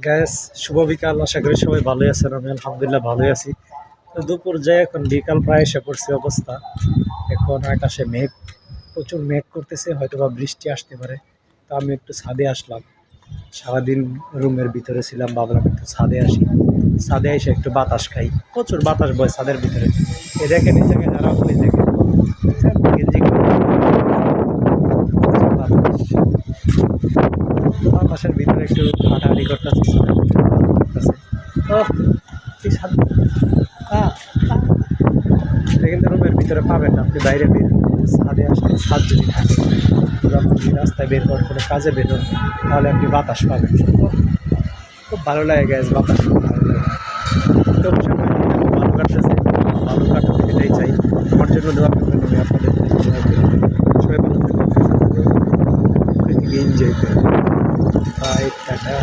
Gas শুভ বিকাল। আশা করি সবাই ভালোই আছেন। আমি আলহামদুলিল্লাহ ভালোই আছি। তো দুপুর যায় এখন বিকাল প্রায় এসে পড়ছে অবস্থা। এখন আকাশে মেঘ, প্রচুর মেঘ করতেছে, হয়তো বা বৃষ্টি আসতে পারে। তো আমি একটু ছাদে আসলাম। সারাদিন রুমের ভিতরে ছিলাম, ভাবলাম একটু ছাদে আসি। ছাদে এসে একটু বাতাস খাই, প্রচুর বাতাস বয় ছাদের ভিতরে। এ দেখেন এই জায়গায় যারা বলি দেখেন গেঞ্জি প্রচুর বাতাস। বাতাসের ভিতরে একটু হাঁটাহাঁটি করতেছি, ও কি স্বাদ। আহ, এটা কিন্তু রুমের ভিতরে পাবেন না, আপনি বাইরে বের ছাদে আসলে ছাদ যদি থাকে, যখন রাস্তায় বের হওয়ার কোনো কাজে বের হন, তাহলে আপনি বাতাস পাবেন। খুব ভালো লাগে গ্যাস, বাতাস খুব ভালো লাগে। তো সময় খুব ভালো কাটতেছে, ভালো কাটতে এটাই চাই। আমার জন্য দোয়া করবেন, আমি আপনাদের জন্য দোয়া করি। সবাই ভালো থাকবেন, এনজয় করবেন। Bye, tata.